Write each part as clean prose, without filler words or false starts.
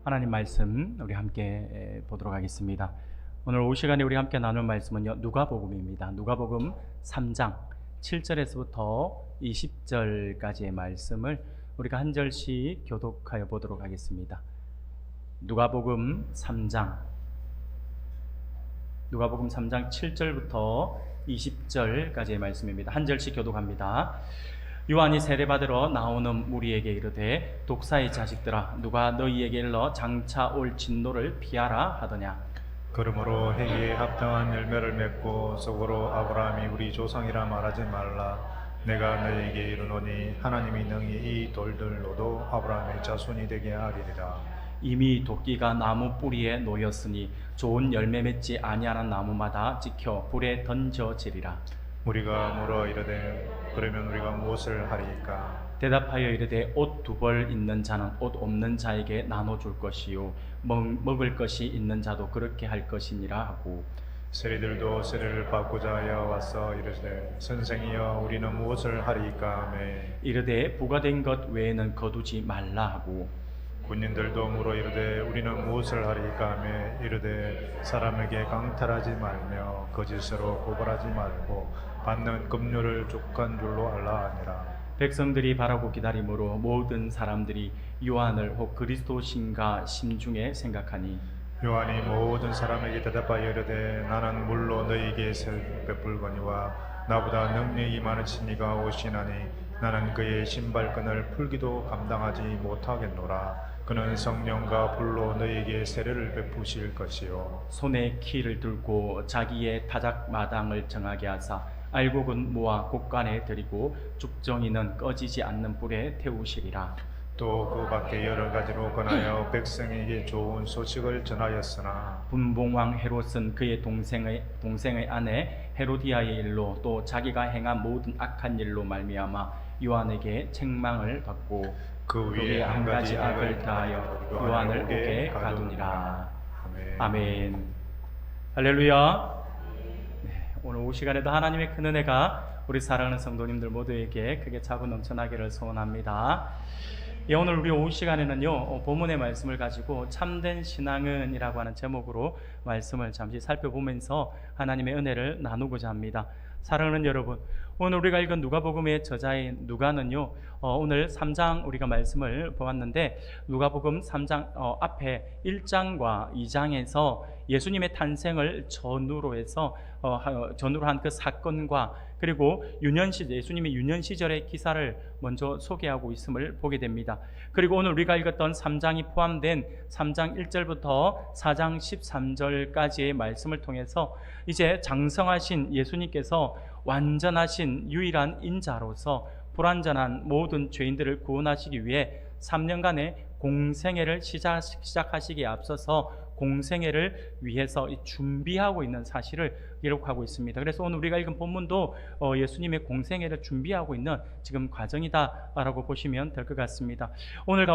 하나님 말씀 우리 함께 보도록 하겠습니다. 오늘 오후 시간에 우리 함께 나눌 말씀은요, 누가복음입니다. 누가복음 3장 7절에서부터 20절까지의 말씀을 우리가 한 절씩 교독하여 보도록 하겠습니다. 누가복음 3장 7절부터 20절까지의 말씀입니다. 한 절씩 교독합니다. 요한이 세례받으러 나오는 무리에게 이르되, 독사의 자식들아, 누가 너희에게 일러 장차 올 진노를 피하라 하더냐. 그러므로 행위에 합당한 열매를 맺고 속으로 아브라함이 우리 조상이라 말하지 말라. 내가 너희에게 이르노니 하나님이 능히 이 돌들로도 아브라함의 자손이 되게 하리라. 이미 도끼가 나무 뿌리에 놓였으니 좋은 열매 맺지 아니하는 나무마다 찍혀 불에 던져지리라. 우리가 물어 이르되, 그러면 우리가 무엇을 하리이까? 대답하여 이르되, 옷 두 벌 있는 자는 옷 없는 자에게 나눠줄 것이요 먹을 것이 있는 자도 그렇게 할 것이니라 하고, 세리들도 세례를 받고자 하여 와서 이르되, 선생이여, 우리는 무엇을 하리이까 하며 이르되 부가 된 것 외에는 거두지 말라 하고, 군인들도 물어 이르되, 우리는 무엇을 하리이까 하며 이르되, 사람에게 강탈하지 말며 거짓으로 고발하지 말고 받는 급료를 족한 줄로 알라 하니라. 백성들이 바라고 기다림으로 모든 사람들이 요한을 혹 그리스도신가 심중에 생각하니, 요한이 모든 사람에게 대답하여 이르되, 나는 물로 너희에게 새 베풀거니와 나보다 능력이 많으신 이가 오시나니 나는 그의 신발끈을 풀기도 감당하지 못하겠노라. 그는 성령과 불로 너희에게 세례를 베푸실 것이요, 손에 키를 들고 자기의 타작 마당을 정하게 하사 알곡은 모아 곡간에 들이고 죽정이는 꺼지지 않는 불에 태우시리라. 또 그 밖에 여러 가지로 권하여 백성에게 좋은 소식을 전하였으나 분봉왕 헤롯은 그의 동생의 아내 헤로디아의 일로 또 자기가 행한 모든 악한 일로 말미암아 요한에게 책망을 받고 그 위에 한 가지 악을 다하여 요한을 옥에 가두니라. 아멘. 할렐루야. 오늘 오후 시간에도 하나님의 큰 은혜가 우리 사랑하는 성도님들 모두에게 크게 차고 넘쳐나기를 소원합니다. 오늘 우리 오후 시간에는요, 본문의 말씀을 가지고 참된 신앙은 이라고 하는 제목으로 말씀을 잠시 살펴보면서 하나님의 은혜를 나누고자 합니다. 사랑하는 여러분, 오늘 우리가 읽은 누가복음의 저자인 누가는요, 오늘 3장 우리가 말씀을 보았는데, 누가복음 3장 앞에 1장과 2장에서 예수님의 탄생을 전후로 해서 전후로 한 그 사건과 그리고 예수님의 유년 시절의 기사를 먼저 소개하고 있음을 보게 됩니다. 그리고 오늘 우리가 읽었던 3장이 포함된 3장 1절부터 4장 13절까지의 말씀을 통해서 이제 장성하신 예수님께서 완전하신 유일한 인자로서 불완전한 모든 죄인들을 구원하시기 위해 3년간의 공생애를 시작하시기에 앞서서 공생애를 위해서 준비하고 있는 사실을 기록하고 있습니다. 그래서 오늘 우리가 읽은 본문도 예수님의 공생애를 준비하고 있는 지금 과정이다라고 보시면 될 것 같습니다. 그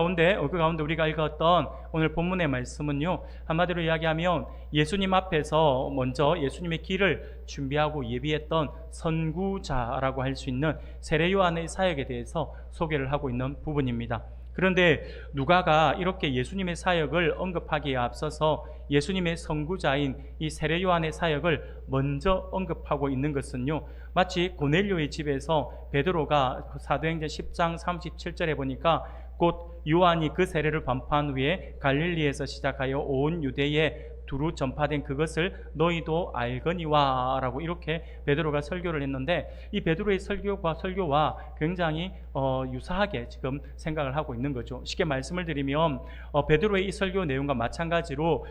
가운데 우리가 읽었던 오늘 본문의 말씀은요, 한마디로 이야기하면 예수님 앞에서 먼저 예수님의 길을 준비하고 예비했던 선구자라고 할 수 있는 세례 요한의 사역에 대해서 소개를 하고 있는 부분입니다. 그런데 누가가 이렇게 예수님의 사역을 언급하기에 앞서서 예수님의 선구자인 이 세례 요한의 사역을 먼저 언급하고 있는 것은요, 마치 고넬료의 집에서 베드로가 사도행전 10장 37절에 보니까 곧 요한이 그 세례를 반포한 후에 갈릴리에서 시작하여 온 유대에 두루 전파된 그것을 너희도 알거니와 라고 이렇게 베드로가 설교를 했는데, 이 베드로의 설교와 굉장히 유사하게 지금 생각을 하고 있는 거죠. 쉽게 말씀을 드리면 베드로의 이 설교 내용과 마찬가지로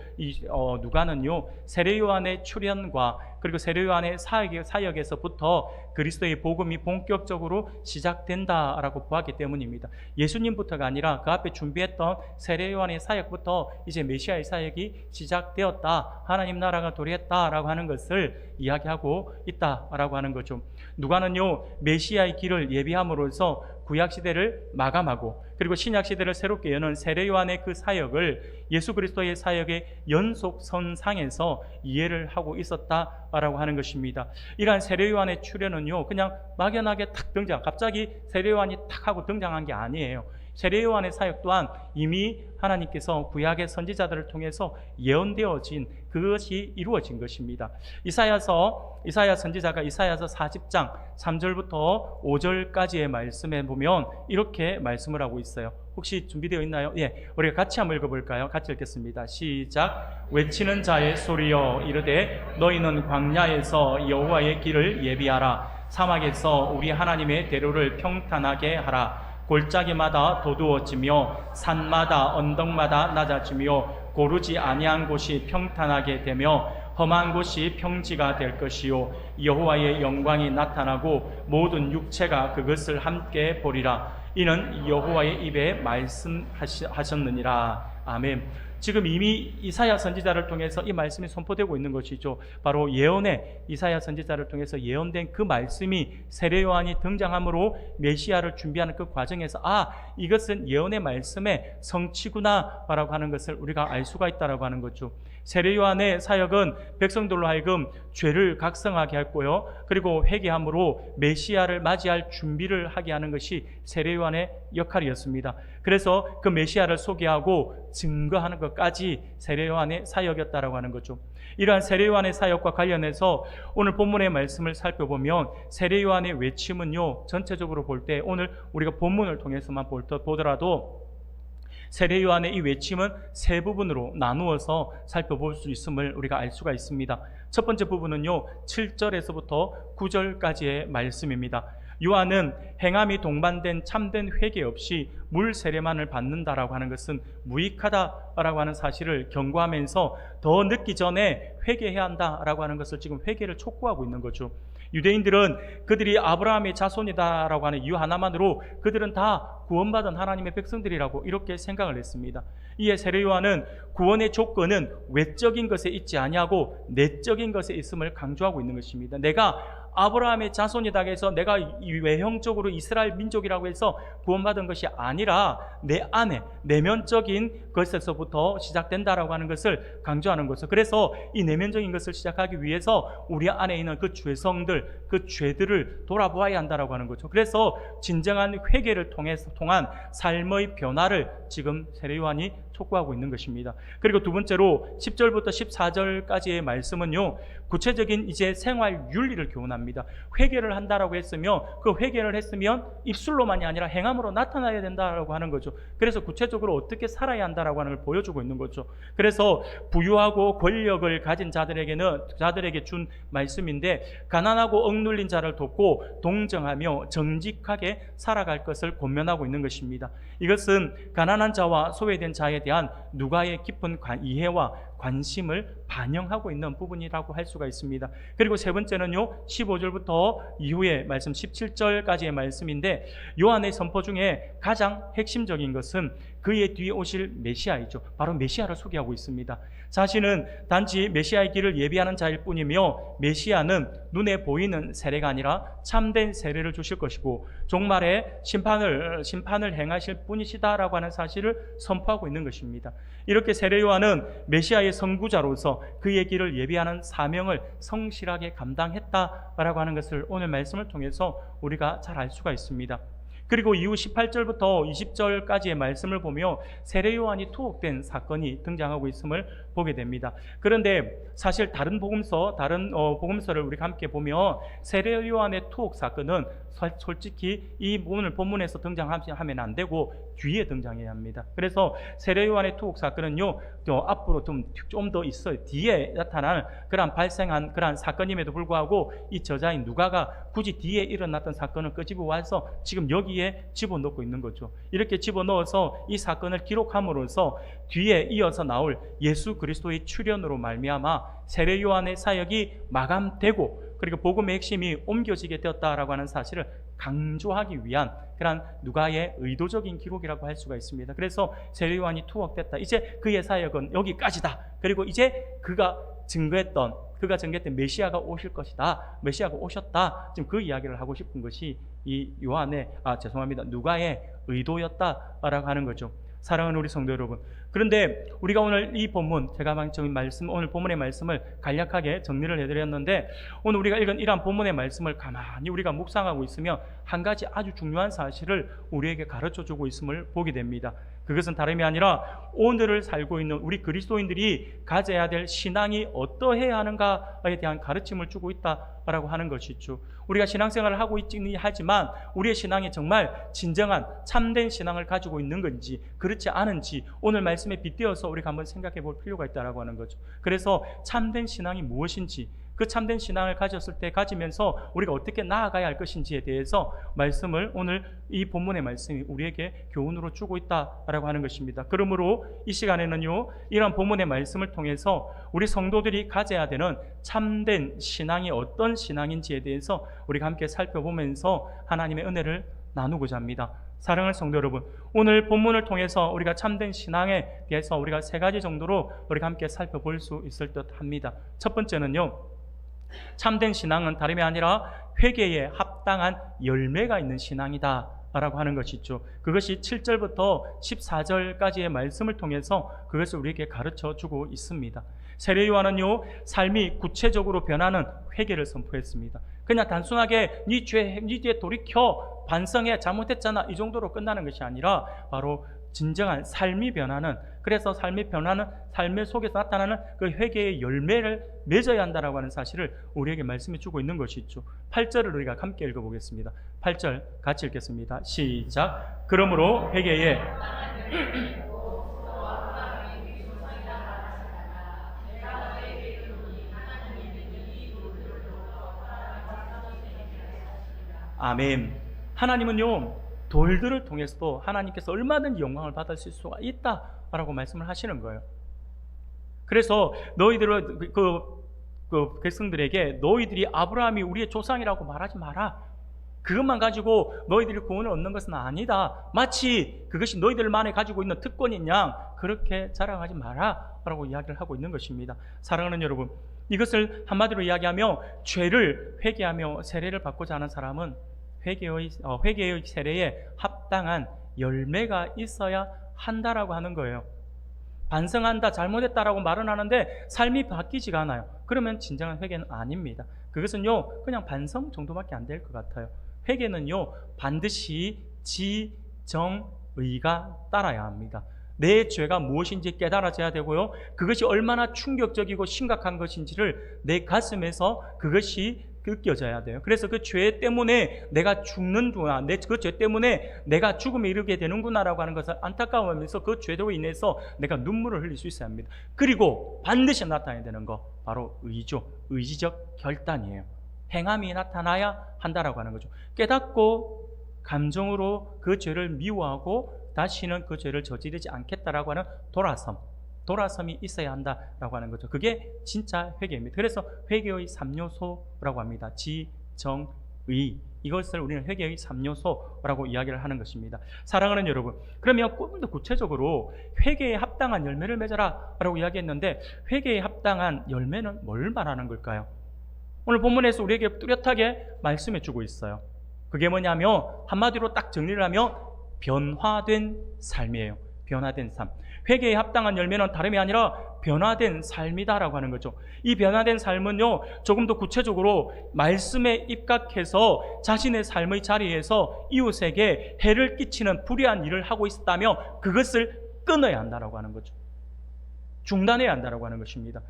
누가는요, 세례 요한의 출현과 그리고 세례 요한의 사역에서부터 그리스도의 복음이 본격적으로 시작된다라고 보았기 때문입니다. 예수님부터가 아니라 그 앞에 준비했던 세례 요한의 사역부터 이제 메시아의 사역이 시작되었다, 하나님 나라가 도래했다라고 하는 것을 이야기하고 있다라고 하는 거죠. 누가는요, 메시아의 길을 예비함으로써 구약 시대를 마감하고 그리고 신약 시대를 새롭게 여는 세례 요한의 그 사역을 예수 그리스도의 사역의 연속선상에서 이해를 하고 있었다라고 하는 것입니다. 이러한 세례 요한의 출현은요, 그냥 막연하게 탁 등장, 갑자기 세례 요한이 탁 하고 등장한 게 아니에요. 세례 요한의 사역 또한 이미 하나님께서 구약의 선지자들을 통해서 예언되어진 그것이 이루어진 것입니다. 이사야 선지자가 이사야서 40장 3절부터 5절까지의 말씀에 보면 이렇게 말씀을 하고 있어요. 혹시 준비되어 있나요? 예, 우리가 같이 한번 읽어볼까요? 같이 읽겠습니다. 시작. 외치는 자의 소리여 이르되 너희는 광야에서 여호와의 길을 예비하라. 사막에서 우리 하나님의 대로를 평탄하게 하라. 골짜기마다 도두어지며 산마다 언덕마다 낮아지며 고르지 아니한 곳이 평탄하게 되며 험한 곳이 평지가 될 것이요 여호와의 영광이 나타나고 모든 육체가 그것을 함께 보리라. 이는 여호와의 입에 말씀하셨느니라. 아멘. 지금 이미 이사야 선지자를 통해서 이 말씀이 선포되고 있는 것이죠. 바로 예언의 이사야 선지자를 통해서 예언된 그 말씀이 세례 요한이 등장함으로 메시아를 준비하는 그 과정에서 이것은 예언의 말씀의 성취구나 라고 하는 것을 우리가 알 수가 있다라고 하는 거죠. 세례 요한의 사역은 백성들로 하여금 죄를 각성하게 했고요, 그리고 회개함으로 메시아를 맞이할 준비를 하게 하는 것이 세례 요한의 역할이었습니다. 그래서 그 메시아를 소개하고 증거하는 것까지 세례 요한의 사역이었다라고 하는 거죠. 이러한 세례 요한의 사역과 관련해서 오늘 본문의 말씀을 살펴보면 세례 요한의 외침은요, 전체적으로 볼 때 오늘 우리가 본문을 통해서만 보더라도 세례 요한의 이 외침은 세 부분으로 나누어서 살펴볼 수 있음을 우리가 알 수가 있습니다. 첫 번째 부분은요, 7절에서부터 9절까지의 말씀입니다. 요한은 행함이 동반된 참된 회개 없이 물 세례만을 받는다라고 하는 것은 무익하다라고 하는 사실을 경고하면서 더 늦기 전에 회개해야 한다라고 하는 것을 지금 회개를 촉구하고 있는 거죠. 유대인들은 그들이 아브라함의 자손이다라고 하는 이유 하나만으로 그들은 다 구원받은 하나님의 백성들이라고 이렇게 생각을 했습니다. 이에 세례 요한은 구원의 조건은 외적인 것에 있지 아니하고 내적인 것에 있음을 강조하고 있는 것입니다. 내가 아브라함의 자손이다 해서 내가 외형적으로 이스라엘 민족이라고 해서 구원받은 것이 아니라 내 안에 내면적인 것에서부터 시작된다라고 하는 것을 강조하는 것이죠. 그래서 이 내면적인 것을 시작하기 위해서 우리 안에 있는 그 죄성들, 그 죄들을 돌아보아야 한다라고 하는 거죠. 그래서 진정한 회개를 통한 삶의 변화를 지금 세례 요한이 촉구하고 있는 것입니다. 그리고 두 번째로 10절부터 14절까지의 말씀은요, 구체적인 이제 생활 윤리를 교훈합니다. 회개를 한다라고 했으면 그 회개를 했으면 입술로만이 아니라 행함으로 나타나야 된다라고 하는 거죠. 그래서 구체적으로 어떻게 살아야 한다라고 하는 걸 보여주고 있는 거죠. 그래서 부유하고 권력을 가진 자들에게 준 말씀인데, 가난하고 억눌린 자를 돕고 동정하며 정직하게 살아갈 것을 권면하고 있는 것입니다. 이것은 가난한 자와 소외된 자에 대한 누가의 깊은 이해와 관심을 반영하고 있는 부분이라고 할 수가 있습니다. 그리고 세 번째는요, 15절부터 이후의 말씀 17절까지의 말씀인데, 요한의 선포 중에 가장 핵심적인 것은 그의 뒤에 오실 메시아이죠. 바로 메시아를 소개하고 있습니다. 자신은 단지 메시아의 길을 예비하는 자일 뿐이며, 메시아는 눈에 보이는 세례가 아니라 참된 세례를 주실 것이고 종말에 심판을 행하실 분이시다라고 하는 사실을 선포하고 있는 것입니다. 이렇게 세례 요한은 메시아의 선구자로서 그의 길을 예비하는 사명을 성실하게 감당했다라고 하는 것을 오늘 말씀을 통해서 우리가 잘 알 수가 있습니다. 그리고 이후 18절부터 20절까지의 말씀을 보며 세례 요한이 투옥된 사건이 등장하고 있음을 보게 됩니다. 그런데 사실 다른 복음서를 우리가 함께 보면 세례 요한의 투옥 사건은 솔직히 이 오늘 본문에서 등장하면 안 되고 뒤에 등장해야 합니다. 그래서 세례 요한의 투옥 사건은요, 앞으로 좀 더 있어요. 뒤에 나타날 발생한 그러한 사건임에도 불구하고 이 저자인 누가가 굳이 뒤에 일어났던 사건을 끄집어 와서 지금 여기에 집어넣고 있는 거죠. 이렇게 집어넣어서 이 사건을 기록함으로써 뒤에 이어서 나올 예수 그리스도의 출현으로 말미암아 세례 요한의 사역이 마감되고, 그리고 복음의 핵심이 옮겨지게 되었다라고 하는 사실을 강조하기 위한 그런 누가의 의도적인 기록이라고 할 수가 있습니다. 그래서 세례 요한이 투옥됐다, 이제 그의 사역은 여기까지다, 그리고 이제 그가 증거했던 메시아가 오실 것이다, 메시아가 오셨다, 지금 그 이야기를 하고 싶은 것이 이 누가의 의도였다라고 하는 거죠. 사랑하는 우리 성도 여러분, 그런데 우리가 오늘 이 본문, 제가 방금 말씀, 오늘 본문의 말씀을 간략하게 정리를 해드렸는데, 오늘 우리가 읽은 이러한 본문의 말씀을 가만히 우리가 묵상하고 있으면 한 가지 아주 중요한 사실을 우리에게 가르쳐주고 있음을 보게 됩니다. 그것은 다름이 아니라 오늘을 살고 있는 우리 그리스도인들이 가져야 될 신앙이 어떠해야 하는가에 대한 가르침을 주고 있다라고 하는 것이죠. 우리가 신앙생활을 하고 있긴 하지만 우리의 신앙이 정말 진정한 참된 신앙을 가지고 있는 건지 그렇지 않은지 오늘 말씀에 빗대어서 우리가 한번 생각해 볼 필요가 있다라고 하는 거죠. 그래서 참된 신앙이 무엇인지, 그 참된 신앙을 가지면서 우리가 어떻게 나아가야 할 것인지에 대해서 말씀을 오늘 이 본문의 말씀이 우리에게 교훈으로 주고 있다라고 하는 것입니다. 그러므로 이 시간에는요, 이러한 본문의 말씀을 통해서 우리 성도들이 가져야 되는 참된 신앙이 어떤 신앙인지에 대해서 우리가 함께 살펴보면서 하나님의 은혜를 나누고자 합니다. 사랑하는 성도 여러분, 오늘 본문을 통해서 우리가 참된 신앙에 대해서 우리가 세 가지 정도로 우리가 함께 살펴볼 수 있을 듯 합니다. 첫 번째는요, 참된 신앙은 다름이 아니라 회개에 합당한 열매가 있는 신앙이다 라고 하는 것이죠. 그것이 7절부터 14절까지의 말씀을 통해서 그것을 우리에게 가르쳐 주고 있습니다. 세례 요한은요, 삶이 구체적으로 변하는 회개를 선포했습니다. 그냥 단순하게 네 뒤에 돌이켜 반성해, 잘못했잖아, 이 정도로 끝나는 것이 아니라 바로 진정한 삶이 변하는, 그래서 삶이 변하는 삶의 속에서 나타나는 그 회개의 열매를 맺어야 한다라고 하는 사실을 우리에게 말씀해 주고 있는 것이죠. 8절을 우리가 함께 읽어보겠습니다. 8절 같이 읽겠습니다. 시작. 그러므로 회개에 아멘. 하나님은요, 돌들을 통해서도 하나님께서 얼마든지 영광을 받을 수가 있다라고 말씀을 하시는 거예요. 그래서 너희들은 그 백성들에게 너희들이 아브라함이 우리의 조상이라고 말하지 마라. 그것만 가지고 너희들이 구원을 얻는 것은 아니다. 마치 그것이 너희들만에 가지고 있는 특권인 양 그렇게 자랑하지 마라 라고 이야기를 하고 있는 것입니다. 사랑하는 여러분, 이것을 한마디로 이야기하며 죄를 회개하며 세례를 받고자 하는 사람은 회개의 세례에 합당한 열매가 있어야 한다라고 하는 거예요. 반성한다, 잘못했다라고 말은 하는데 삶이 바뀌지가 않아요. 그러면 진정한 회개는 아닙니다. 그것은요, 그냥 반성 정도밖에 안 될 것 같아요. 회개는요, 반드시 지정의가 따라야 합니다. 내 죄가 무엇인지 깨달아져야 되고요, 그것이 얼마나 충격적이고 심각한 것인지를 내 가슴에서 그것이 느껴져야 돼요. 그래서 그 죄 때문에 내가 죽는구나, 그 죄 때문에 내가 죽음에 이르게 되는구나라고 하는 것을 안타까워하면서 그 죄로 인해서 내가 눈물을 흘릴 수 있어야 합니다. 그리고 반드시 나타나야 되는 거 바로 의죠. 의지적 결단이에요. 행함이 나타나야 한다라고 하는 거죠. 깨닫고 감정으로 그 죄를 미워하고 다시는 그 죄를 저지르지 않겠다라고 하는 돌아섬이 있어야 한다라고 하는 거죠. 그게 진짜 회개입니다. 그래서 회개의 3요소라고 합니다. 지, 정, 의. 이것을 우리는 회개의 3요소라고 이야기를 하는 것입니다. 사랑하는 여러분, 그러면 조금 더 구체적으로 회개에 합당한 열매를 맺어라 라고 이야기했는데, 회개에 합당한 열매는 뭘 말하는 걸까요? 오늘 본문에서 우리에게 뚜렷하게 말씀해 주고 있어요. 그게 뭐냐면 한마디로 딱 정리를 하면 변화된 삶이에요. 변화된 삶. 회개에 합당한 열매는 다름이 아니라 변화된 삶이다라고 하는 거죠. 이 변화된 삶은요, 조금 더 구체적으로 말씀에 입각해서 자신의 삶의 자리에서 이웃에게 해를 끼치는 불의한 일을 하고 있었다면 그것을 끊어야 한다라고 하는 거죠. 중단해야 한다라고 하는 것입니다.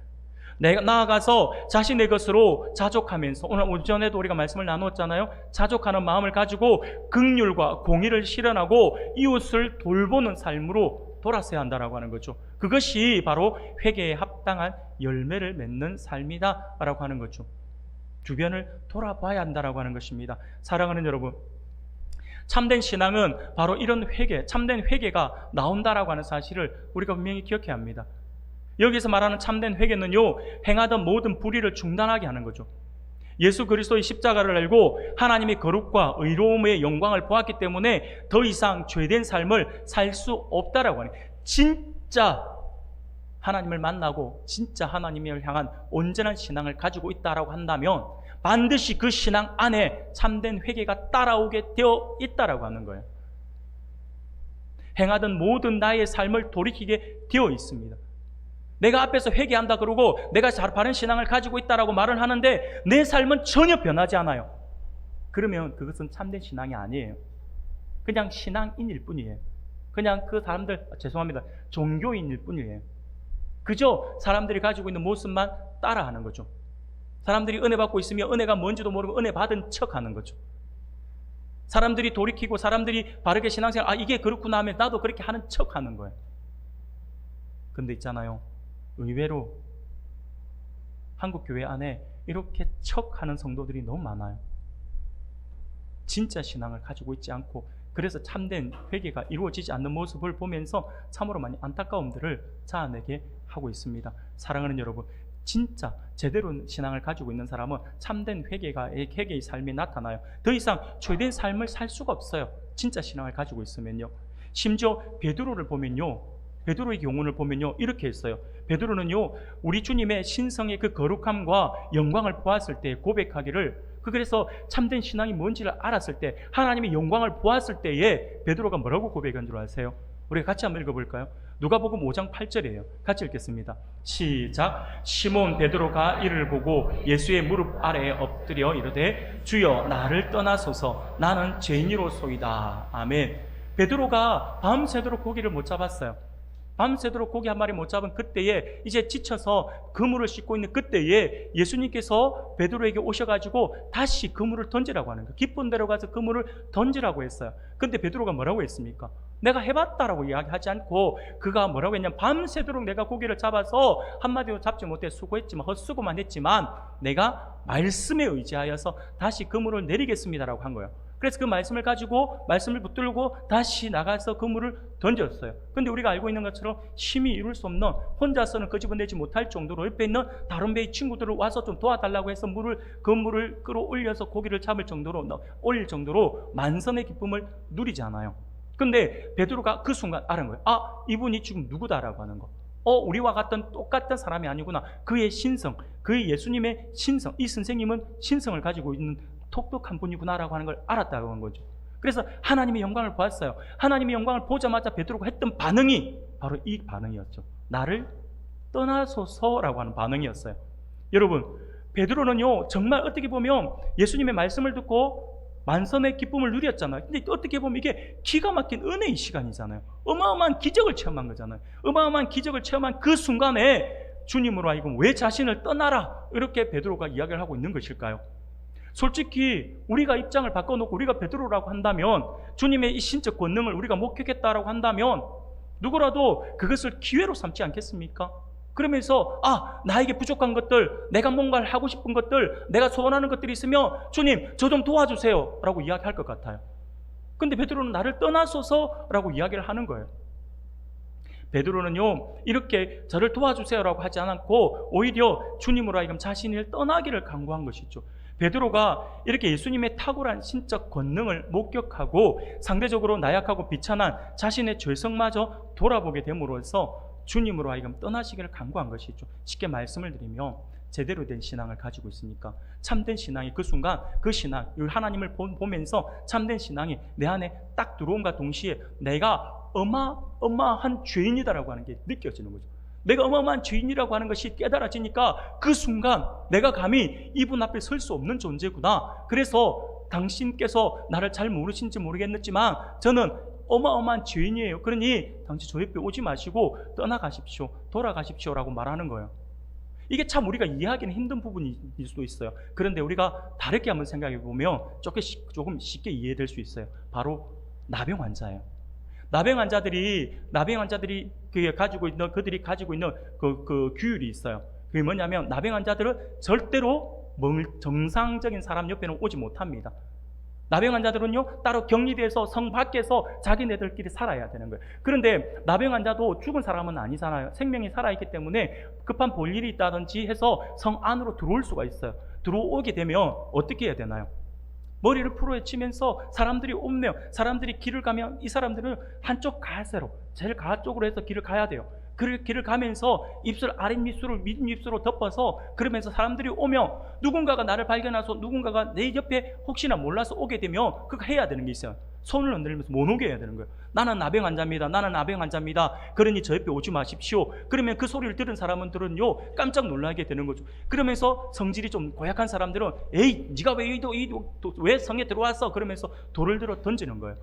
내가 나아가서 자신의 것으로 자족하면서, 오늘 오전에도 우리가 말씀을 나누었잖아요. 자족하는 마음을 가지고 긍휼과 공의를 실현하고 이웃을 돌보는 삶으로 돌아서야 한다라고 하는 거죠. 그것이 바로 회개에 합당한 열매를 맺는 삶이다라고 하는 거죠. 주변을 돌아봐야 한다라고 하는 것입니다. 사랑하는 여러분, 참된 신앙은 바로 이런 회개, 참된 회개가 나온다라고 하는 사실을 우리가 분명히 기억해야 합니다. 여기서 말하는 참된 회개는요, 행하던 모든 불의를 중단하게 하는 거죠. 예수 그리스도의 십자가를 알고 하나님의 거룩과 의로움의 영광을 보았기 때문에 더 이상 죄된 삶을 살 수 없다라고 하는, 진짜 하나님을 만나고 진짜 하나님을 향한 온전한 신앙을 가지고 있다라고 한다면 반드시 그 신앙 안에 참된 회개가 따라오게 되어 있다라고 하는 거예요. 행하던 모든 나의 삶을 돌이키게 되어 있습니다. 내가 앞에서 회개한다 그러고 내가 바른 신앙을 가지고 있다라고 말을 하는데 내 삶은 전혀 변하지 않아요. 그러면 그것은 참된 신앙이 아니에요. 그냥 신앙인일 뿐이에요. 그냥 그 사람들, 죄송합니다, 종교인일 뿐이에요. 그저 사람들이 가지고 있는 모습만 따라하는 거죠. 사람들이 은혜 받고 있으면 은혜가 뭔지도 모르고 은혜 받은 척하는 거죠. 사람들이 돌이키고 사람들이 바르게 신앙생활, 이게 그렇구나 하면 나도 그렇게 하는 척하는 거예요. 근데 있잖아요, 의외로 한국 교회 안에 이렇게 척하는 성도들이 너무 많아요. 진짜 신앙을 가지고 있지 않고, 그래서 참된 회개가 이루어지지 않는 모습을 보면서 참으로 많이 안타까움들을 자아내게 하고 있습니다. 사랑하는 여러분, 진짜 제대로 신앙을 가지고 있는 사람은 참된 회개의 삶이 나타나요. 더 이상 죄된 삶을 살 수가 없어요. 진짜 신앙을 가지고 있으면요. 심지어 베드로를 보면요, 베드로의 경우를 보면요, 이렇게 했어요. 베드로는요, 우리 주님의 신성의 그 거룩함과 영광을 보았을 때 고백하기를, 그래서 참된 신앙이 뭔지를 알았을 때, 하나님의 영광을 보았을 때에 베드로가 뭐라고 고백한 줄 아세요? 우리가 같이 한번 읽어볼까요? 누가복음 5장 8절이에요. 같이 읽겠습니다. 시작. 시몬 베드로가 이를 보고 예수의 무릎 아래에 엎드려 이르되 주여 나를 떠나소서 나는 죄인이로소이다. 아멘. 베드로가 밤새도록 고기를 못 잡았어요. 밤새도록 고기 한 마리 못 잡은 그때에 이제 지쳐서 그물을 씻고 있는 그때에 예수님께서 베드로에게 오셔가지고 다시 그물을 던지라고 하는 거예요. 깊은 데로 가서 그물을 던지라고 했어요. 근데 베드로가 뭐라고 했습니까? 내가 해봤다라고 이야기하지 않고 그가 뭐라고 했냐면, 밤새도록 내가 고기를 잡아서 한마디도 잡지 못해 수고했지만, 헛수고만 했지만 내가 말씀에 의지하여서 다시 그물을 내리겠습니다라고 한 거예요. 그래서 그 말씀을 가지고 말씀을 붙들고 다시 나가서 그물을 던졌어요. 근데 우리가 알고 있는 것처럼 힘이 이룰 수 없는, 혼자서는 끄집어내지 못할 정도로 옆에 있는 다른 배의 친구들을 와서 좀 도와달라고 해서 그물을 끌어올려서 고기를 잡을 정도로, 올릴 정도로 만선의 기쁨을 누리지 않아요. 근데 베드로가 그 순간 알은 거예요. 이분이 지금 누구다라고 하는 거. 우리와 같은 똑같은 사람이 아니구나. 그의 신성, 그의 예수님의 신성, 이 선생님은 신성을 가지고 있는 독특한 분이구나라고 하는 걸 알았다고 한 거죠. 그래서 하나님의 영광을 보았어요. 하나님의 영광을 보자마자 베드로가 했던 반응이 바로 이 반응이었죠. 나를 떠나소서라고 하는 반응이었어요. 여러분, 베드로는요, 정말 어떻게 보면 예수님의 말씀을 듣고 만선의 기쁨을 누렸잖아요. 근데 어떻게 보면 이게 기가 막힌 은혜의 시간이잖아요. 어마어마한 기적을 체험한 거잖아요. 어마어마한 기적을 체험한 그 순간에 주님으로 하여금 왜 자신을 떠나라, 이렇게 베드로가 이야기를 하고 있는 것일까요? 솔직히 우리가 입장을 바꿔놓고 우리가 베드로라고 한다면, 주님의 이 신적 권능을 우리가 목격했다라고 한다면 누구라도 그것을 기회로 삼지 않겠습니까? 그러면서 나에게 부족한 것들, 내가 뭔가를 하고 싶은 것들, 내가 소원하는 것들이 있으면 주님 저 좀 도와주세요 라고 이야기할 것 같아요. 근데 베드로는 나를 떠나소서 라고 이야기를 하는 거예요. 베드로는요, 이렇게 저를 도와주세요 라고 하지 않았고 오히려 주님으로 하여금 자신을 떠나기를 강구한 것이죠. 베드로가 이렇게 예수님의 탁월한 신적 권능을 목격하고 상대적으로 나약하고 비천한 자신의 죄성마저 돌아보게 됨으로써 주님으로 하여금 떠나시기를 강구한 것이죠. 쉽게 말씀을 드리면, 제대로 된 신앙을 가지고 있으니까 참된 신앙이 그 순간, 그 신앙, 하나님을 보면서 참된 신앙이 내 안에 딱 들어온과 동시에 내가 어마어마한 죄인이다라고 하는 게 느껴지는 거죠. 내가 어마어마한 죄인이라고 하는 것이 깨달아지니까 그 순간 내가 감히 이분 앞에 설 수 없는 존재구나. 그래서 당신께서 나를 잘 모르신지 모르겠지만 저는 어마어마한 죄인이에요. 그러니 당신 저 옆에 오지 마시고 떠나가십시오, 돌아가십시오 라고 말하는 거예요. 이게 참 우리가 이해하기는 힘든 부분일 수도 있어요. 그런데 우리가 다르게 한번 생각해 보면 조금 쉽게 이해될 수 있어요. 바로 나병 환자예요. 나병 환자들이 가지고 있는 그 규율이 있어요. 그게 뭐냐면, 나병 환자들은 절대로 정상적인 사람 옆에는 오지 못합니다. 나병 환자들은요, 따로 격리돼서 성 밖에서 자기네들끼리 살아야 되는 거예요. 그런데 나병 환자도 죽은 사람은 아니잖아요. 생명이 살아있기 때문에 급한 볼일이 있다든지 해서 성 안으로 들어올 수가 있어요. 들어오게 되면 어떻게 해야 되나요? 머리를 풀어헤치면서 사람들이 오면, 사람들이 길을 가면 이 사람들은 한쪽 가세로, 제일 가 쪽으로 해서 길을 가야 돼요. 그 길을 가면서 입술 아랫입술을 밑입술로 덮어서, 그러면서 사람들이 오면 누군가가 나를 발견해서 누군가가 내 옆에 혹시나 몰라서 오게 되면 그거 해야 되는 게 있어요. 손을 흔들면서 못 오게 해야 되는 거예요. 나는 나병 환자입니다. 나는 나병 환자입니다. 그러니 저 옆에 오지 마십시오. 그러면 그 소리를 들은 사람들은요 깜짝 놀라게 되는 거죠. 그러면서 성질이 좀 고약한 사람들은 에이 네가 왜 성에 들어왔어? 그러면서 돌을 들어 던지는 거예요.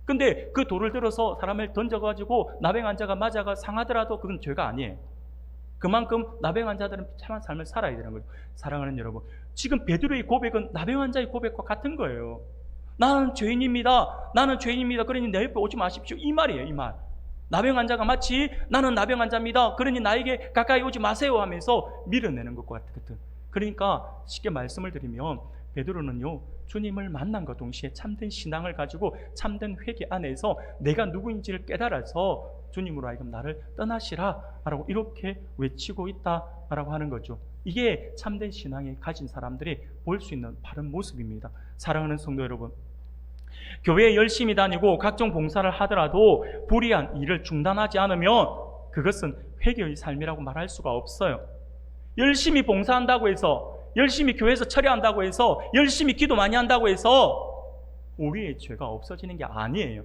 근데 그 돌을 들어서 사람을 던져가지고 나병 환자가 맞아가 상하더라도 그건 죄가 아니에요. 그만큼 나병 환자들은 비참한 삶을 살아야 되는 거죠. 사랑하는 여러분, 지금 베드로의 고백은 나병 환자의 고백과 같은 거예요. 나는 죄인입니다. 나는 죄인입니다. 그러니 내 옆에 오지 마십시오. 이 말이에요. 이 말. 나병 환자가 마치 나는 나병 환자입니다. 그러니 나에게 가까이 오지 마세요 하면서 밀어내는 것과 같은. 그러니까 쉽게 말씀을 드리면 베드로는요 주님을 만남과 동시에 참된 신앙을 가지고 참된 회개 안에서 내가 누구인지를 깨달아서 주님으로 하여금 나를 떠나시라 라고 이렇게 외치고 있다라고 하는 거죠. 이게 참된 신앙에 가진 사람들이 볼 수 있는 바른 모습입니다. 사랑하는 성도 여러분, 교회에 열심히 다니고 각종 봉사를 하더라도 불의한 일을 중단하지 않으면 그것은 회개의 삶이라고 말할 수가 없어요. 열심히 봉사한다고 해서, 열심히 교회에서 처리한다고 해서, 열심히 기도 많이 한다고 해서 우리의 죄가 없어지는 게 아니에요.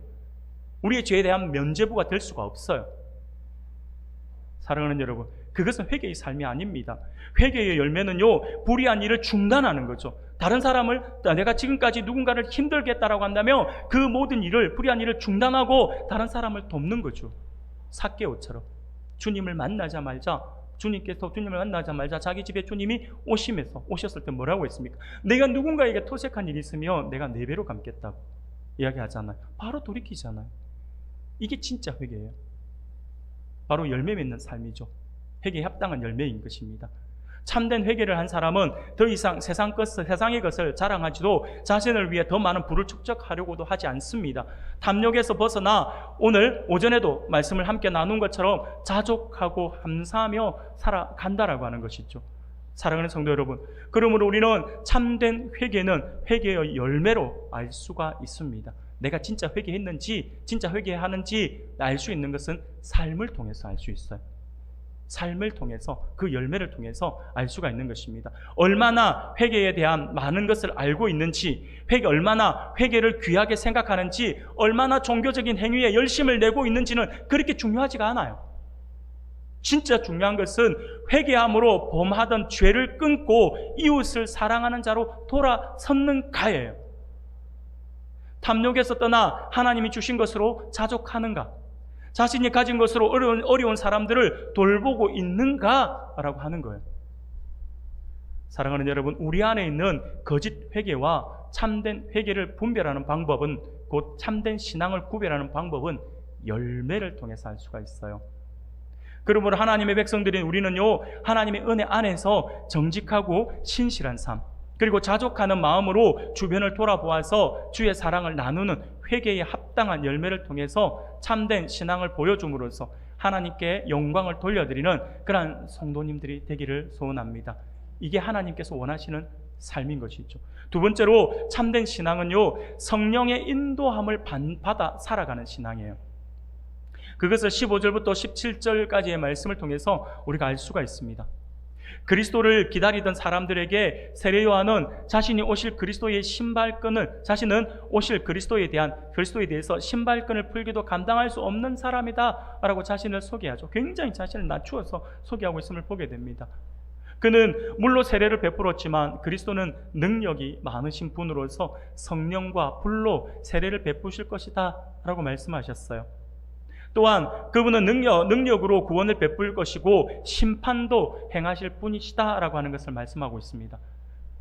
우리의 죄에 대한 면죄부가 될 수가 없어요. 사랑하는 여러분, 그것은 회개의 삶이 아닙니다. 회개의 열매는요 불의한 일을 중단하는 거죠. 다른 사람을, 내가 지금까지 누군가를 힘들게 했다라고 한다면 그 모든 일을, 불의한 일을 중단하고 다른 사람을 돕는 거죠. 삭개오처럼 주님을 만나자마자 자기 집에 주님이 오셨을 때 뭐라고 했습니까? 내가 누군가에게 토색한 일이 있으면 내가 4배로 갚겠다고 이야기하잖아요. 바로 돌이키잖아요. 이게 진짜 회개예요. 바로 열매 맺는 삶이죠. 회개에 합당한 열매인 것입니다. 참된 회개를 한 사람은 더 이상 세상의 것을 자랑하지도 자신을 위해 더 많은 부를 축적하려고도 하지 않습니다. 탐욕에서 벗어나 오늘 오전에도 말씀을 함께 나눈 것처럼 자족하고 감사하며 살아간다라고 하는 것이죠. 사랑하는 성도 여러분, 그러므로 우리는 참된 회개는 회개의 열매로 알 수가 있습니다. 내가 진짜 회개했는지, 진짜 회개하는지 알 수 있는 것은 삶을 통해서 알 수 있어요. 삶을 통해서, 그 열매를 통해서 알 수가 있는 것입니다. 얼마나 회개에 대한 많은 것을 알고 있는지, 얼마나 회개를 귀하게 생각하는지, 얼마나 종교적인 행위에 열심을 내고 있는지는 그렇게 중요하지가 않아요. 진짜 중요한 것은 회개함으로 범하던 죄를 끊고 이웃을 사랑하는 자로 돌아섰는가예요. 탐욕에서 떠나 하나님이 주신 것으로 자족하는가, 자신이 가진 것으로 어려운 사람들을 돌보고 있는가라고 하는 거예요. 사랑하는 여러분, 우리 안에 있는 거짓 회개와 참된 회개를 분별하는 방법은, 곧 참된 신앙을 구별하는 방법은 열매를 통해서 알 수가 있어요. 그러므로 하나님의 백성들인 우리는요 하나님의 은혜 안에서 정직하고 신실한 삶, 그리고 자족하는 마음으로 주변을 돌아보아서 주의 사랑을 나누는 회개에 합당한 열매를 통해서 참된 신앙을 보여줌으로써 하나님께 영광을 돌려드리는 그러한 성도님들이 되기를 소원합니다. 이게 하나님께서 원하시는 삶인 것이죠. 두 번째로 참된 신앙은요 성령의 인도함을 받아 살아가는 신앙이에요. 그것을 15절부터 17절까지의 말씀을 통해서 우리가 알 수가 있습니다. 그리스도를 기다리던 사람들에게 세례 요한은 자신이 오실 그리스도의 신발끈을, 자신은 오실 그리스도에 대해서 신발끈을 풀기도 감당할 수 없는 사람이다 라고 자신을 소개하죠. 굉장히 자신을 낮추어서 소개하고 있음을 보게 됩니다. 그는 물로 세례를 베풀었지만 그리스도는 능력이 많으신 분으로서 성령과 불로 세례를 베푸실 것이다 라고 말씀하셨어요. 또한 그분은 능력으로 구원을 베풀 것이고 심판도 행하실 분이시다 라고 하는 것을 말씀하고 있습니다.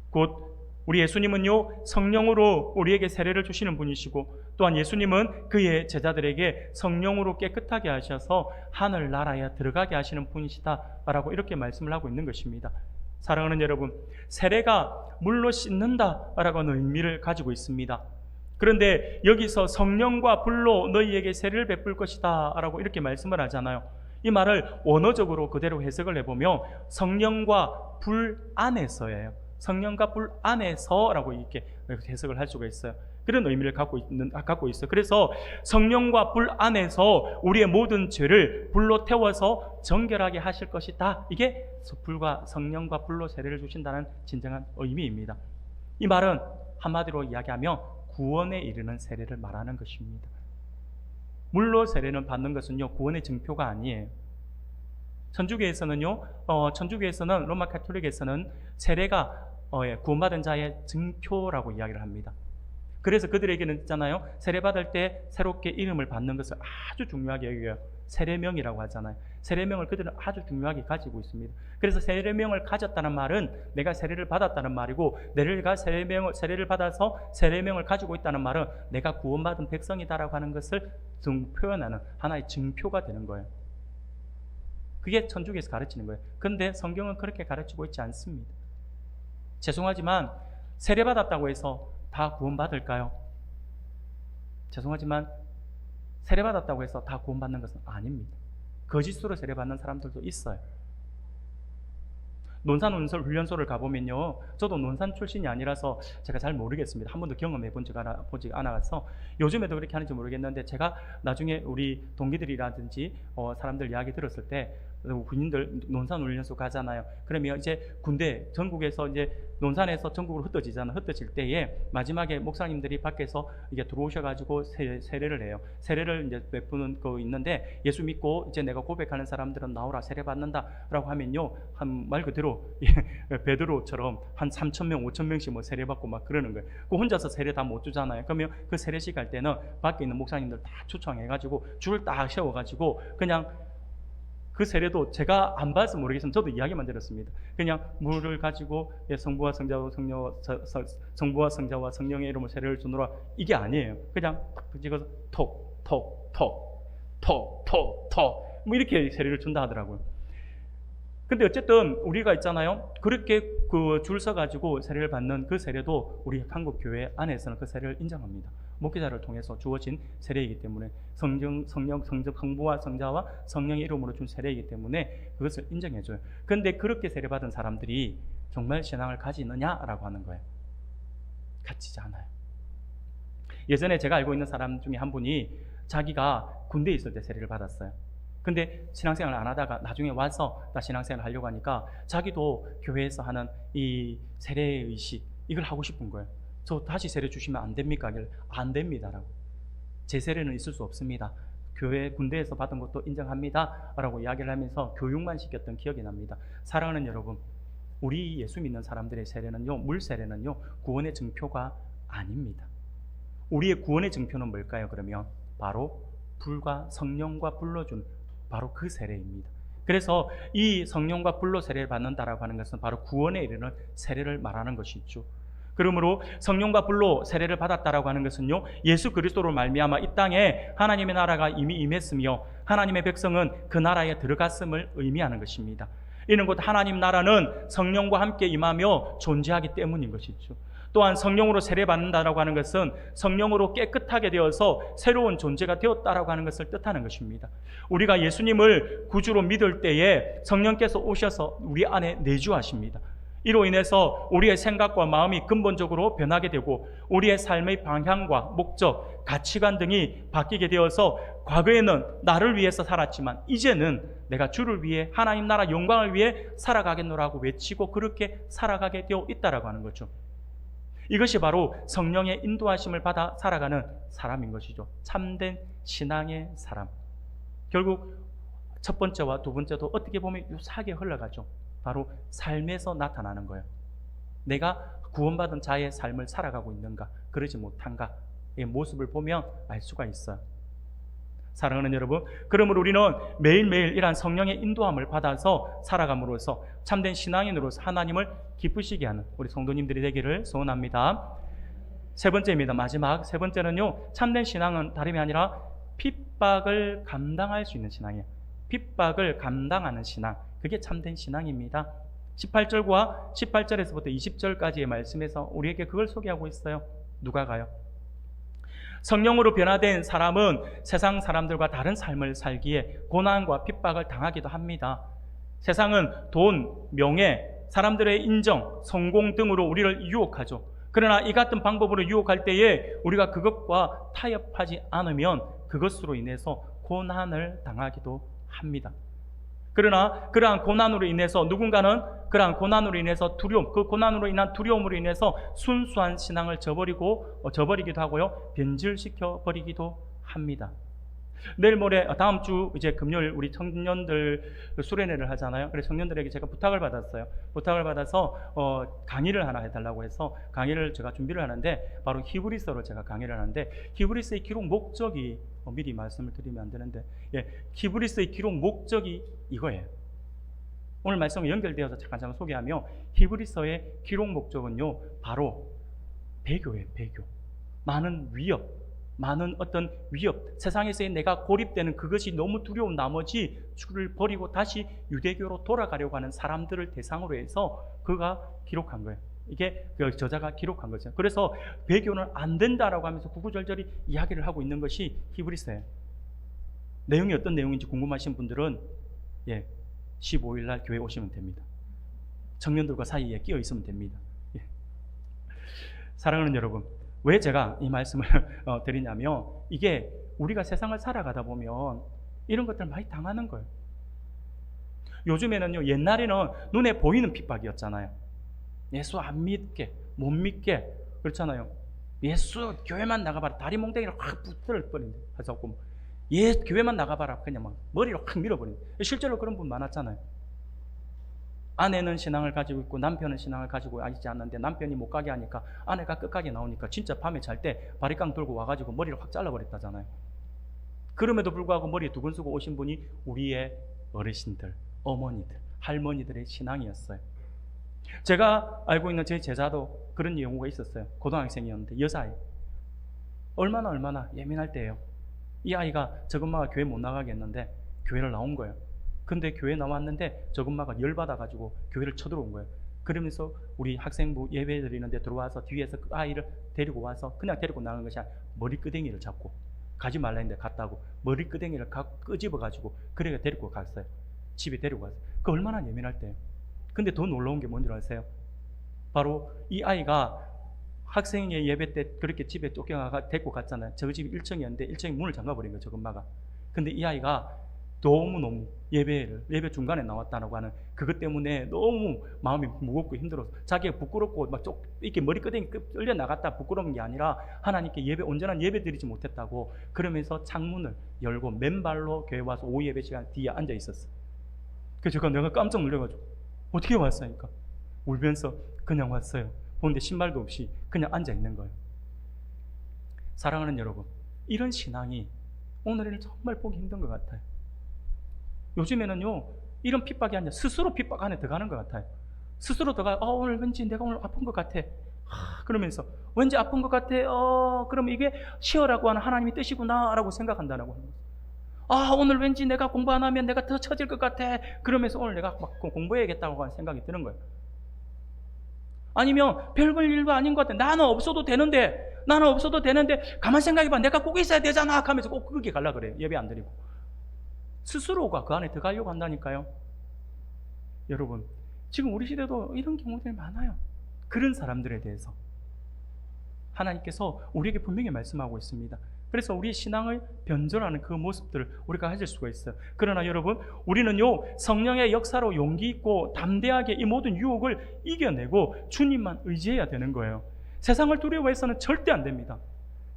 곧 우리 예수님은요 성령으로 우리에게 세례를 주시는 분이시고, 또한 예수님은 그의 제자들에게 성령으로 깨끗하게 하셔서 하늘나라에 들어가게 하시는 분이시다 라고 이렇게 말씀을 하고 있는 것입니다. 사랑하는 여러분, 세례가 물로 씻는다 라고 하는 의미를 가지고 있습니다. 그런데 여기서 성령과 불로 너희에게 세례를 베풀 것이다 라고 이렇게 말씀을 하잖아요. 이 말을 원어적으로 그대로 해석을 해보면 성령과 불 안에서예요. 성령과 불 안에서라고 이렇게 해석을 할 수가 있어요. 그런 의미를 갖고 있어요. 그래서 성령과 불 안에서 우리의 모든 죄를 불로 태워서 정결하게 하실 것이다. 이게 성령과 불로 세례를 주신다는 진정한 의미입니다. 이 말은 한마디로 이야기하면 구원에 이르는 세례를 말하는 것입니다. 물로 세례는 받는 것은요, 구원의 증표가 아니에요. 천주교에서는 로마 가톨릭에서는 세례가 구원받은 자의 증표라고 이야기를 합니다. 그래서 그들에게는 있잖아요, 세례받을 때 새롭게 이름을 받는 것을 아주 중요하게 여겨요. 세례명이라고 하잖아요. 세례명을 그들은 아주 중요하게 가지고 있습니다. 그래서 세례명을 가졌다는 말은 내가 세례를 받았다는 말이고, 내가 세례를 받아서 세례명을 가지고 있다는 말은 내가 구원받은 백성이다라고 하는 것을 표현하는 하나의 증표가 되는 거예요. 그게 천주교에서 가르치는 거예요. 그런데 성경은 그렇게 가르치고 있지 않습니다. 죄송하지만 세례받았다고 해서 다 구원받을까요? 죄송하지만 세례받았다고 해서 다 구원받는 것은 아닙니다. 거짓으로 세례받는 사람들도 있어요. 논산훈련소를 가보면요, 저도 논산 출신이 아니라서 제가 잘 모르겠습니다. 한 번도 경험해 보지 않아서 요즘에도 그렇게 하는지 모르겠는데, 제가 나중에 우리 동기들이라든지 사람들 이야기 들었을 때, 군인들 논산훈련소 가잖아요. 그러면 이제 군대 전국에서 이제 논산에서 전국으로 흩어질 때에 마지막에 목사님들이 밖에서 이게 들어오셔가지고 세례를 해요. 세례를 이제 몇 분은 있는데, 예수 믿고 이제 내가 고백하는 사람들은 나오라, 세례 받는다라고 하면요, 한 말 그대로 베드로처럼 한 3,000명, 5,000명씩 뭐 세례 받고 막 그러는 거예요. 그 혼자서 세례 다 못 주잖아요. 그러면 그 세례식 할 때는 밖에 있는 목사님들 다 초청해가지고 줄을 딱 세워가지고 그냥 그 세례도 제가 안 봐서 모르겠으면 저도 이야기만 들었습니다. 그냥 물을 가지고 성부와 성자와 성령의 이름으로 세례를 주노라, 이게 아니에요. 그냥 찍어서 톡 뭐 이렇게 세례를 준다 하더라고요. 근데 어쨌든 우리가 있잖아요, 그렇게 그 줄 서가지고 세례를 받는 그 세례도 우리 한국 교회 안에서는 그 세례를 인정합니다. 목회자를 통해서 주어진 세례이기 때문에, 성부와 성자와 성령의 이름으로 준 세례이기 때문에 그것을 인정해줘요. 그런데 그렇게 세례받은 사람들이 정말 신앙을 가지느냐라고 하는 거예요. 가지지 않아요. 예전에 제가 알고 있는 사람 중에 한 분이 자기가 군대에 있을 때 세례를 받았어요. 근데 신앙생활을 안 하다가 나중에 와서 나 신앙생활을 하려고 하니까 자기도 교회에서 하는 이 세례의식, 이걸 하고 싶은 거예요. 저 다시 세례 주시면 안 됩니까? 안 됩니다라고. 제 세례는 있을 수 없습니다. 교회 군대에서 받은 것도 인정합니다 라고 이야기를 하면서 교육만 시켰던 기억이 납니다. 사랑하는 여러분, 우리 예수 믿는 사람들의 세례는요, 물 세례는요, 구원의 증표가 아닙니다. 우리의 구원의 증표는 뭘까요? 그러면 바로 불과 성령과 불로 준 바로 그 세례입니다. 그래서 이 성령과 불로 세례를 받는다라고 하는 것은 바로 구원에 이르는 세례를 말하는 것이죠. 그러므로 성령과 불로 세례를 받았다라고 하는 것은요, 예수 그리스도로 말미암아 이 땅에 하나님의 나라가 이미 임했으며 하나님의 백성은 그 나라에 들어갔음을 의미하는 것입니다. 이는 곧 하나님 나라는 성령과 함께 임하며 존재하기 때문인 것이죠. 또한 성령으로 세례받는다라고 하는 것은 성령으로 깨끗하게 되어서 새로운 존재가 되었다라고 하는 것을 뜻하는 것입니다. 우리가 예수님을 구주로 믿을 때에 성령께서 오셔서 우리 안에 내주하십니다. 이로 인해서 우리의 생각과 마음이 근본적으로 변하게 되고 우리의 삶의 방향과 목적, 가치관 등이 바뀌게 되어서 과거에는 나를 위해서 살았지만 이제는 내가 주를 위해, 하나님 나라 영광을 위해 살아가겠노라고 외치고 그렇게 살아가게 되어 있다라고 하는 거죠. 이것이 바로 성령의 인도하심을 받아 살아가는 사람인 것이죠. 참된 신앙의 사람. 결국 첫 번째와 두 번째도 어떻게 보면 유사하게 흘러가죠. 바로 삶에서 나타나는 거예요. 내가 구원받은 자의 삶을 살아가고 있는가, 그러지 못한가의 모습을 보면 알 수가 있어요. 사랑하는 여러분, 그러므로 우리는 매일매일 이러한 성령의 인도함을 받아서 살아감으로써 참된 신앙인으로서 하나님을 기쁘시게 하는 우리 성도님들이 되기를 소원합니다. 세 번째입니다. 마지막 세 번째는요, 참된 신앙은 다름이 아니라 핍박을 감당할 수 있는 신앙이에요. 핍박을 감당하는 신앙, 그게 참된 신앙입니다. 18절에서부터 20절까지의 말씀에서 우리에게 그걸 소개하고 있어요. 누가가요? 성령으로 변화된 사람은 세상 사람들과 다른 삶을 살기에 고난과 핍박을 당하기도 합니다. 세상은 돈, 명예, 사람들의 인정, 성공 등으로 우리를 유혹하죠. 그러나 이 같은 방법으로 유혹할 때에 우리가 그것과 타협하지 않으면 그것으로 인해서 고난을 당하기도 합니다. 그러나 그러한 고난으로 인해서 누군가는 그러한 고난으로 인해서 두려움, 그 고난으로 인한 두려움으로 인해서 순수한 신앙을 저버리기도 하고요, 변질시켜 버리기도 합니다. 내일 모레 다음 주 이제 금요일 우리 청년들 수련회를 하잖아요. 그래서 청년들에게 제가 부탁을 받았어요. 부탁을 받아서 강의를 하나 해달라고 해서 강의를 제가 준비를 하는데, 바로 히브리서를 제가 강의를 하는데, 히브리서의 기록 목적이 미리 말씀을 드리면 안 되는데, 히브리서의 기록 목적이 이거예요. 오늘 말씀과 연결되어서 잠깐 소개하며, 히브리서의 기록 목적은요, 바로 배교예요. 배교. 많은 어떤 위협, 세상에서의 내가 고립되는 그것이 너무 두려운 나머지 주를 버리고 다시 유대교로 돌아가려고 하는 사람들을 대상으로 해서 그가 기록한 거예요. 이게 그 저자가 기록한 거죠. 그래서 배교는 안 된다라고 하면서 구구절절히 이야기를 하고 있는 것이 히브리서예요. 내용이 어떤 내용인지 궁금하신 분들은 15일 날 교회 오시면 됩니다. 청년들과 사이에 끼어 있으면 됩니다. 사랑하는 여러분, 왜 제가 이 말씀을 드리냐면, 이게 우리가 세상을 살아가다 보면 이런 것들 많이 당하는 거예요. 요즘에는요, 옛날에는 눈에 보이는 핍박이었잖아요. 예수 안 믿게, 못 믿게, 그렇잖아요. 예수 교회만 나가봐라, 다리 몽둥이를 확 붙들어 버린다 하자고, 교회만 나가봐라, 그냥 막 머리를 확 밀어버린다. 실제로 그런 분 많았잖아요. 아내는 신앙을 가지고 있고 남편은 신앙을 가지고 있지 않는데, 남편이 못 가게 하니까 아내가 끝까지 나오니까 진짜 밤에 잘 때 바리깡 들고 와가지고 머리를 확 잘라버렸다잖아요. 그럼에도 불구하고 머리에 두근 쓰고 오신 분이 우리의 어르신들, 어머니들, 할머니들의 신앙이었어요. 제가 알고 있는 제 제자도 그런 경우가 있었어요. 고등학생이었는데 여자아이. 얼마나 예민할 때예요. 이 아이가 저금마가 교회 못 나가겠는데 교회를 나온 거예요. 근데 교회 나왔는데 저금마가 열받아가지고 교회를 쳐들어온 거예요. 그러면서 우리 학생부 예배 드리는데 들어와서 뒤에서 그 아이를 데리고 와서 그냥 데리고 나간 것이 아니라 머리끄댕이를 잡고, 가지 말라 했는데 갔다고 머리끄댕이를 끄집어가지고 그래가 데리고 갔어요. 집에 데리고 갔어요. 그 얼마나 예민할 때요. 근데 더 놀라운 게 뭔지 아세요? 바로 이 아이가 학생의 예배 때 그렇게 집에 쫓겨나가 데리고 갔잖아요. 저 집 1층이었는데 1층에 문을 잠가버린 거예요, 저금마가. 근데 이 아이가 너무 예배 중간에 나왔다라고 하는 그것 때문에 너무 마음이 무겁고 힘들어서 자기가 부끄럽고 막 이렇게 머리끄댕이 끌려 나갔다 부끄러운 게 아니라 하나님께 온전한 예배 드리지 못했다고, 그러면서 창문을 열고 맨발로 교회 와서 오후 예배 시간 뒤에 앉아 있었어. 그래서 내가 깜짝 놀라가지고 어떻게 왔으니까 울면서 그냥 왔어요. 보는데 신발도 없이 그냥 앉아 있는 거예요. 사랑하는 여러분, 이런 신앙이 오늘은 정말 보기 힘든 것 같아요. 요즘에는요, 이런 핍박이 아니라 스스로 핍박 안에 들어가는 것 같아요. 스스로 들어가, 오늘 왠지 내가 오늘 아픈 것 같아. 그러면서 왠지 아픈 것 같아. 그럼 이게 쉬어라고 하는 하나님의 뜻이구나 라고 생각한다는 거예요. 오늘 왠지 내가 공부 안 하면 내가 더 처질 것 같아. 그러면서 오늘 내가 막 공부해야겠다고 하는 생각이 드는 거예요. 아니면 별걸 일도 아닌 것 같아. 나는 없어도 되는데 가만 생각해봐, 내가 꼭 있어야 되잖아 하면서 꼭 그렇게 가려고 그래요. 예배 안 드리고 스스로가 그 안에 들어가려고 한다니까요. 여러분, 지금 우리 시대도 이런 경우들이 많아요. 그런 사람들에 대해서 하나님께서 우리에게 분명히 말씀하고 있습니다. 그래서 우리 신앙을 변절하는 그 모습들을 우리가 가질 수가 있어요. 그러나 여러분, 우리는요, 성령의 역사로 용기 있고 담대하게 이 모든 유혹을 이겨내고 주님만 의지해야 되는 거예요. 세상을 두려워해서는 절대 안 됩니다.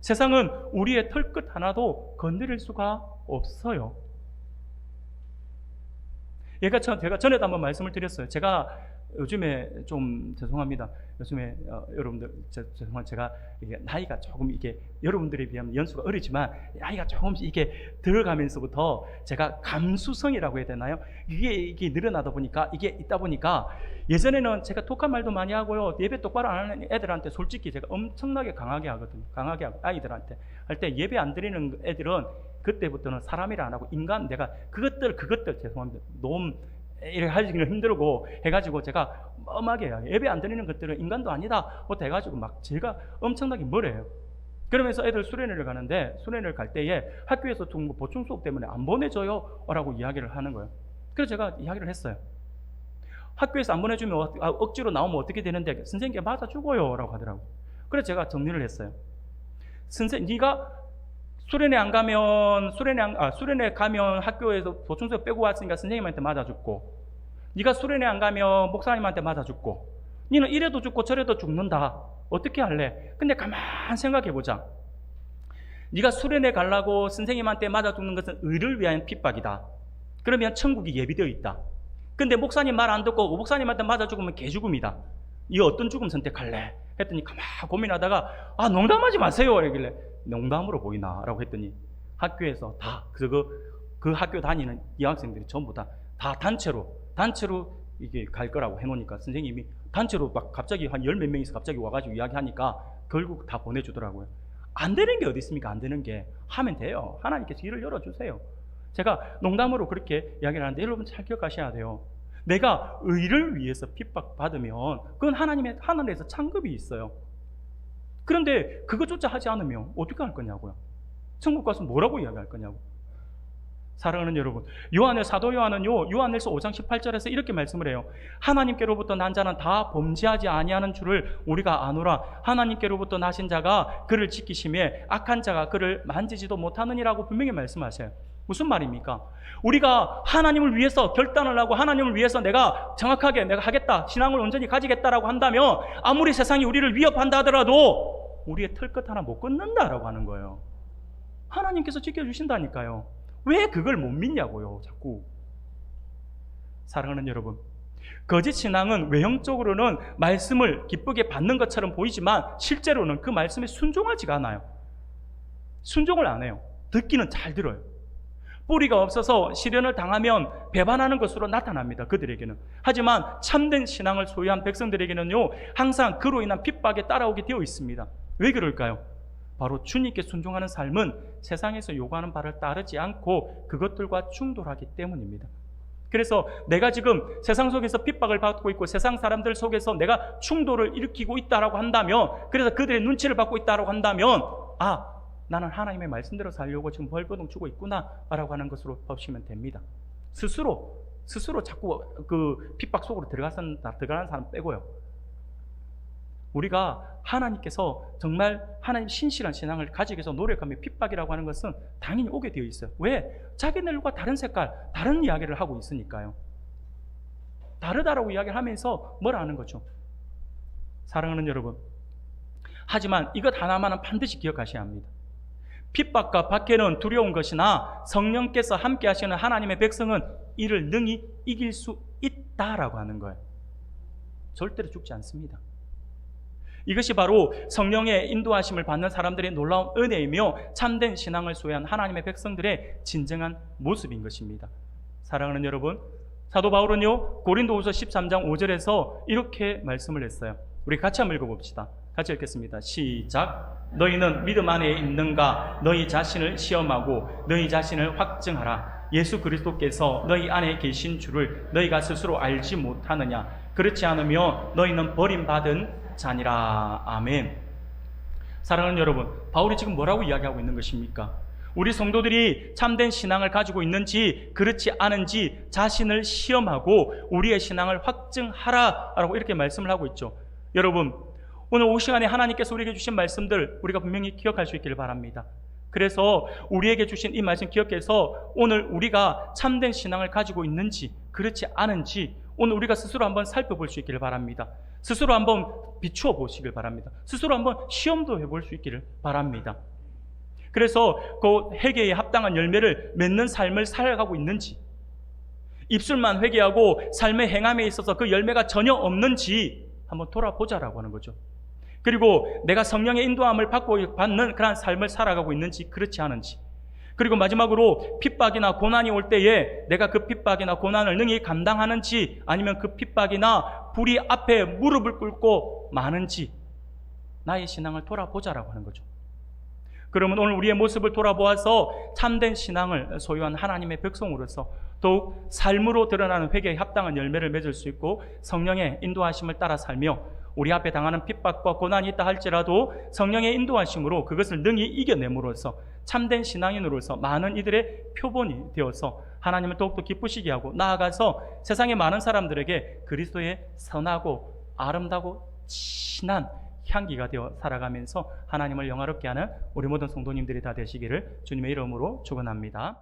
세상은 우리의 털끝 하나도 건드릴 수가 없어요. 제가 전에도 한번 말씀을 드렸어요. 제가 요즘에 좀 죄송합니다. 요즘에 여러분들 죄송한 제가 나이가 조금 이게 여러분들에 비하면 연수가 어리지만 나이가 조금씩 이게 들어가면서부터 제가 감수성이라고 해야 되나요? 이게 늘어나다 보니까 이게 있다 보니까 예전에는 제가 독한 말도 많이 하고요. 예배 똑바로 안 하는 애들한테 솔직히 제가 엄청나게 강하게 하거든요. 강하게 하고 아이들한테 할 때 예배 안 드리는 애들은 그때부터는 사람이라 안 하고 인간, 내가 그것들 죄송합니다. 너무 이렇게 하기는 힘들고 해가지고 제가 엄하게 해요. 예배 안 드리는 것들은 인간도 아니다 부터 해가지고 막 제가 엄청나게 뭐래요. 그러면서 애들 수련회를 가는데, 수련회를 갈 때에 학교에서 보충 수업 때문에 안 보내줘요 라고 이야기를 하는 거예요. 그래서 제가 이야기를 했어요. 학교에서 안 보내주면 억지로 나오면 어떻게 되는데, 선생님께 맞아 죽어요 라고 하더라고. 그래서 제가 정리를 했어요. 네가 수련회 가면 학교에서 보충 수업 빼고 왔으니까 선생님한테 맞아 죽고, 네가 수련회 안 가면 목사님한테 맞아 죽고, 너는 이래도 죽고 저래도 죽는다. 어떻게 할래? 근데 가만 생각해 보자. 네가 수련회 가려고 선생님한테 맞아 죽는 것은 의를 위한 핍박이다. 그러면 천국이 예비되어 있다. 근데 목사님 말 안 듣고 목사님한테 맞아 죽으면 개죽음이다. 이 어떤 죽음 선택할래? 했더니 가만 고민하다가 농담하지 마세요. 이러길래 농담으로 보이나? 라고 했더니 학교에서 다 그 학교 다니는 이 학생들이 전부 다 단체로 이게 갈 거라고 해놓으니까 선생님이 단체로 막 갑자기 한 열 몇 명이서 갑자기 와가지고 이야기하니까 결국 다 보내주더라고요. 안 되는 게 어디 있습니까? 안 되는 게. 하면 돼요. 하나님께서 길을 열어주세요. 제가 농담으로 그렇게 이야기를 하는데 여러분 잘 기억하셔야 돼요. 내가 의를 위해서 핍박받으면 그건 하늘에서 창급이 있어요. 그런데 그것조차 하지 않으면 어떻게 할 거냐고요. 천국 가서 뭐라고 이야기할 거냐고. 사랑하는 여러분, 사도 요한은요, 요한일서 5장 18절에서 이렇게 말씀을 해요. 하나님께로부터 난 자는 다 범죄하지 아니하는 줄을 우리가 아노라. 하나님께로부터 나신 자가 그를 지키심에 악한 자가 그를 만지지도 못하느니라고 분명히 말씀하세요. 무슨 말입니까? 우리가 하나님을 위해서 결단을 하고 하나님을 위해서 내가 정확하게 내가 하겠다, 신앙을 온전히 가지겠다라고 한다면 아무리 세상이 우리를 위협한다 하더라도 우리의 털끝 하나 못 끊는다라고 하는 거예요. 하나님께서 지켜주신다니까요. 왜 그걸 못 믿냐고요, 자꾸. 사랑하는 여러분, 거짓 신앙은 외형적으로는 말씀을 기쁘게 받는 것처럼 보이지만 실제로는 그 말씀에 순종하지가 않아요. 순종을 안 해요. 듣기는 잘 들어요. 뿌리가 없어서 시련을 당하면 배반하는 것으로 나타납니다, 그들에게는. 하지만 참된 신앙을 소유한 백성들에게는요, 항상 그로 인한 핍박에 따라오게 되어 있습니다. 왜 그럴까요? 바로 주님께 순종하는 삶은 세상에서 요구하는 바를 따르지 않고 그것들과 충돌하기 때문입니다. 그래서 내가 지금 세상 속에서 핍박을 받고 있고 세상 사람들 속에서 내가 충돌을 일으키고 있다라고 한다면, 그래서 그들의 눈치를 받고 있다라고 한다면 나는 하나님의 말씀대로 살려고 지금 벌거둥 주고 있구나 라고 하는 것으로 보시면 됩니다. 스스로 자꾸 그 핍박 속으로 들어가는 사람 빼고요. 우리가 하나님께서 정말 하나님 신실한 신앙을 가지기 위해서 노력하며 핍박이라고 하는 것은 당연히 오게 되어 있어요. 왜? 자기들과 다른 색깔, 다른 이야기를 하고 있으니까요. 다르다라고 이야기를 하면서 뭐라 하는 거죠? 사랑하는 여러분, 하지만 이것 하나만은 반드시 기억하셔야 합니다. 핍박과 박해는 두려운 것이나 성령께서 함께 하시는 하나님의 백성은 이를 능히 이길 수 있다라고 하는 거예요. 절대로 죽지 않습니다. 이것이 바로 성령의 인도하심을 받는 사람들의 놀라운 은혜이며 참된 신앙을 소유한 하나님의 백성들의 진정한 모습인 것입니다. 사랑하는 여러분, 사도 바울은요, 고린도후서 13장 5절에서 이렇게 말씀을 했어요. 우리 같이 한번 읽어봅시다. 같이 읽겠습니다. 시작. 너희는 믿음 안에 있는가? 너희 자신을 시험하고 너희 자신을 확증하라. 예수 그리스도께서 너희 안에 계신 줄을 너희가 스스로 알지 못하느냐? 그렇지 않으면 너희는 버림받은 자니라. 아멘. 사랑하는 여러분, 바울이 지금 뭐라고 이야기하고 있는 것입니까? 우리 성도들이 참된 신앙을 가지고 있는지 그렇지 않은지 자신을 시험하고 우리의 신앙을 확증하라라고 이렇게 말씀을 하고 있죠. 여러분, 오늘 오후 시간에 하나님께서 우리에게 주신 말씀들 우리가 분명히 기억할 수 있기를 바랍니다. 그래서 우리에게 주신 이 말씀 기억해서 오늘 우리가 참된 신앙을 가지고 있는지 그렇지 않은지 오늘 우리가 스스로 한번 살펴볼 수 있기를 바랍니다. 스스로 한번 비추어 보시길 바랍니다. 스스로 한번 시험도 해볼 수 있기를 바랍니다. 그래서 그 회개에 합당한 열매를 맺는 삶을 살아가고 있는지, 입술만 회개하고 삶의 행함에 있어서 그 열매가 전혀 없는지 한번 돌아보자라고 하는 거죠. 그리고 내가 성령의 인도함을 받는 그런 삶을 살아가고 있는지 그렇지 않은지, 그리고 마지막으로 핍박이나 고난이 올 때에 내가 그 핍박이나 고난을 능히 감당하는지 아니면 그 핍박이나 불의 앞에 무릎을 꿇고 마는지 나의 신앙을 돌아보자라고 하는 거죠. 그러면 오늘 우리의 모습을 돌아보아서 참된 신앙을 소유한 하나님의 백성으로서 더욱 삶으로 드러나는 회개에 합당한 열매를 맺을 수 있고 성령의 인도하심을 따라 살며 우리 앞에 당하는 핍박과 고난이 있다 할지라도 성령의 인도하심으로 그것을 능히 이겨냄으로써 참된 신앙인으로서 많은 이들의 표본이 되어서 하나님을 더욱더 기쁘시게 하고 나아가서 세상의 많은 사람들에게 그리스도의 선하고 아름다고 진한 향기가 되어 살아가면서 하나님을 영화롭게 하는 우리 모든 성도님들이 다 되시기를 주님의 이름으로 축원합니다.